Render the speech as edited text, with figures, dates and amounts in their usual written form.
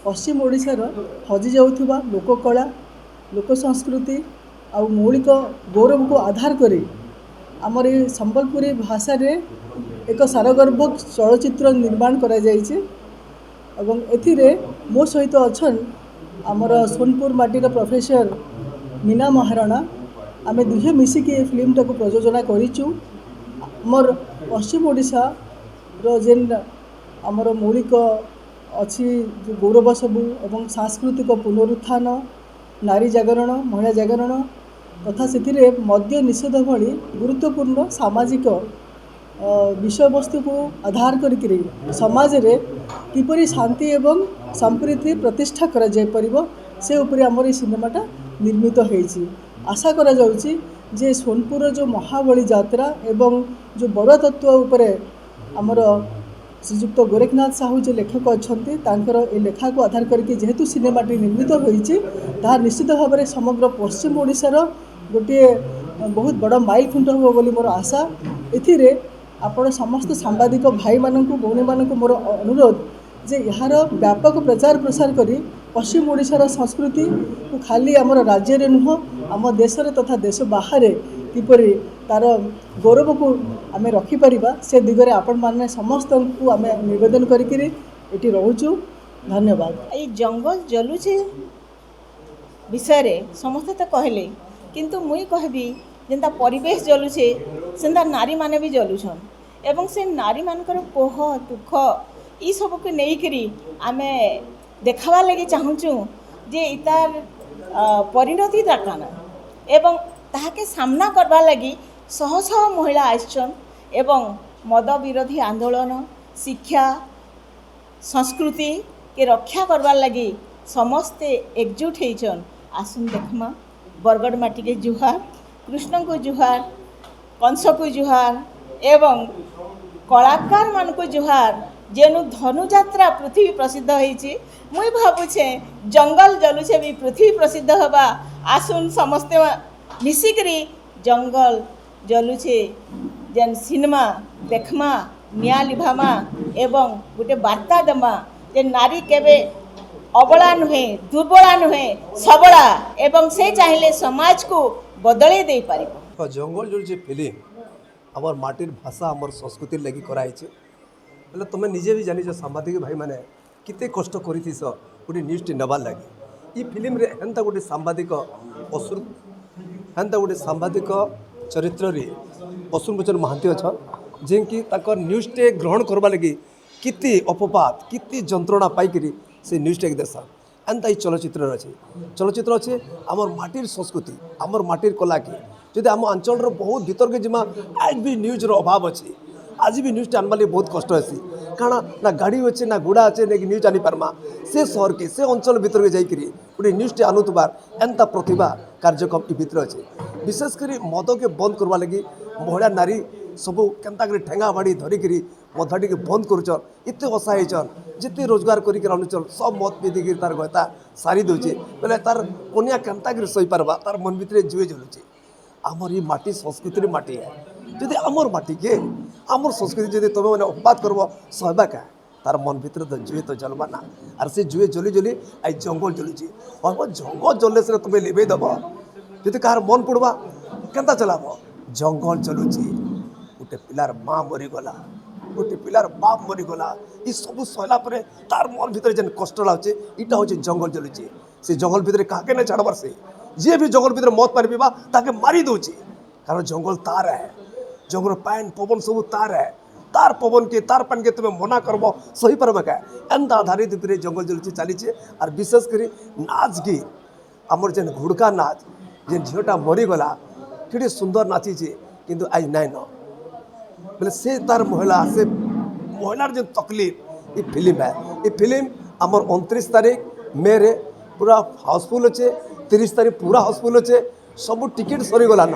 पश्चिम ओडिशार हजि जाउथुबा लोककला लोक संस्कृति आउ मौलिक गौरव को आधार करी आमर ये संबलपुरी भाषा रे एक सारगर्भक चलचित्र निर्माण करा जायछि एवं एथिरे मो सहित अछन आमर सोनपुर माटीर प्रोफेसर मीना महाराणा आमे दुहे मिसिकी फिल्म टाको प्रयोजना करिचु। आमर पश्चिम ओडिशा रो जेन आमर मौलिक अच्छी गौरव सबू एवं सांस्कृतिक पुनरुत्थान नारी जागरण महिला जागरण तथा से मद्य निषेध भली गुरुत्वपूर्ण सामाजिक विषय वस्तु को आधार करी समाज रे किपरि शांति एवं संप्रीति प्रतिष्ठा करा जाय परिबो से उपरि आमर सिनेमाटा निर्मित होईछि। आशा करा जाउछि जे सोनपुर जो महाबली यात्रा एवं जो बड़ तत्व उपरे आमर श्रीजुक्त गोरखनाथ साहू जो लेखक अच्छा ए लेखा को आधार करके जेहेतु सिनेमाटी निर्मित होईछि ताहा निश्चित भाव में समग्र पश्चिम ओडिशार गोटे बहुत बड़ माइल खुंट हो बोली मोर आशा। एथिरे आपण समस्त सांबादिक भाई मानकु भौणी मानकु मोर अनुरोध जे यार व्यापक प्रचार प्रसार करी पश्चिम ओडिशार संस्कृति को खाली आमर राज्य रे नुह आम देश तथा देश बाहर किपरि तार गौरव को आमे रखिपारिबा से दिगरे आपण माने समस्त को आमे निवेदन करिकिरी एटी रहूचु। धन्यवाद। ये जंगल जलुचे विषय रे समस्त तो कहले किंतु मुई कहबी जेंता परिवेश जलुचे सेंता नारी माने भी जलुछन एवं से नारी मानकर कोह दुख ई सब को नेइकरी आमे देखावा लगे चाहूचु जे इतार परिणति दाकाना एवं ताहाके सामना करबा लगी शह शह महिला आइछन एवं मद विरोधी आंदोलन शिक्षा संस्कृति के रक्षा करबार लगी समस्ते एकजुट होइछन। आसुन देखमा बरगढ़ माटी के जुहार कृष्ण को जुहार कंस को जुहार एवं कलाकार मान को जुहार जेनु धनुयात्रा पृथ्वी प्रसिद्ध होइछि मुई भाबुछे जंगल जलुछे भी पृथ्वी प्रसिद्ध हवा। आसुन समस्ते मिसिकरी जंगल जलुछे जेन सिनेमा देखमा निया लिभामा एवं गोटे वार्ता देमा जे नारी केबे अबला नुहे दुर्बला नुहे सबला एवं से चाहिले समाज को बदले दे पारिबो। जंगल जो फिल्म आमर माटिर भाषा आमर संस्कृति लगी कराई बोले तुम निजे भी जानी सांबादिक भाई मैंने किते कष्ट करिथिस गोटे न्यूज़ नबार लगी। ये फिल्म रे हेन्ता गोटे सांबादिक असुर हेन्ता गोटे सांबादिक चरित्र रे असुर मोचन महांती अच्छा जेनकी ताकर न्यूज़ टे ग्रहण करवा लगी किते अपपात किते जंत्रणा पाइकरी से न्यूज़ टे देसा एंता ही चलचित्र अच्छे चलचित्र अच्छे आमर माटिर संस्कृति आमर माटिर कला के जदि आम अंचल बहुत भीतर के जिमा आज भी न्यूज़ अभाव अच्छे आज भी न्यूज़ आनवा लगे बहुत कष्ट हेसी कारण ना गाड़ी अच्छे ना गुड़ा अच्छे नहीं न्यूज़ आनी पार्मा से शहर के से अंचल भीतर के जाकरी गोटे न्यूज़ आनुबार एंता प्रतिभा कार्यक्रम ये भीतर अच्छे विशेषकर मद के बंद करवा लगी महिला नारी सबू केन्ता कर ठेंगा बाड़ी धरिकी मदाटी के बंद करुचन एत असहायचन जिते रोजगार करके अनुचन सब मत पीदिकी तार गता सारी दौचे बोले तार कनिया केन्ता कर सही पार्बा तार मन भितर जुए जलुचे आमर ये माटी संस्कृति माटी है जदि आमर माटी के आमर संस्कृति जदि तुम मैंने अपवाद करब सहबा क्या तार मन भितर तो जुए तो जलवा ना आर से जुए जली जली आई जंगल जलुचे और जंगल जलले से तुम्हें लिभे दब जदि कहार मन पड़वा केन्ता चलाब जंगल चलुचे गोटे पिलार माँ मरीगला गोटे पिलार बाप मरीगला ये सब सहला तार मन भितर जेन कष्ट लागे इटा हूँ जंगल जलुचे से जंगल भितर क्या नहीं छाड़बार से जी भी जंगल भितर मत पार पीवा ताके मारी दूचे कारण जंगल तार है जंगल पान पवन सब तार पवन के तार पान के तुम्हें मना करब सही पार्बा क्या एंता आधारित उपरे जंगल जलुचे चलीचे और विशेषकर नाच गीत आमर जेन घुड़का नाच जेन झीटा मरीगला कि सुंदर नाचीचे किंतु आज नाइन बोले से तार महिला से महिलार जो तकलीफ ये फिल्म है ये फिल्म आमर 29 तारीख मे रे पूरा हाउसफुल अच्छे 30 तारीख पूरा हाउसफुल अच्छे सब टिकेट सरीगलान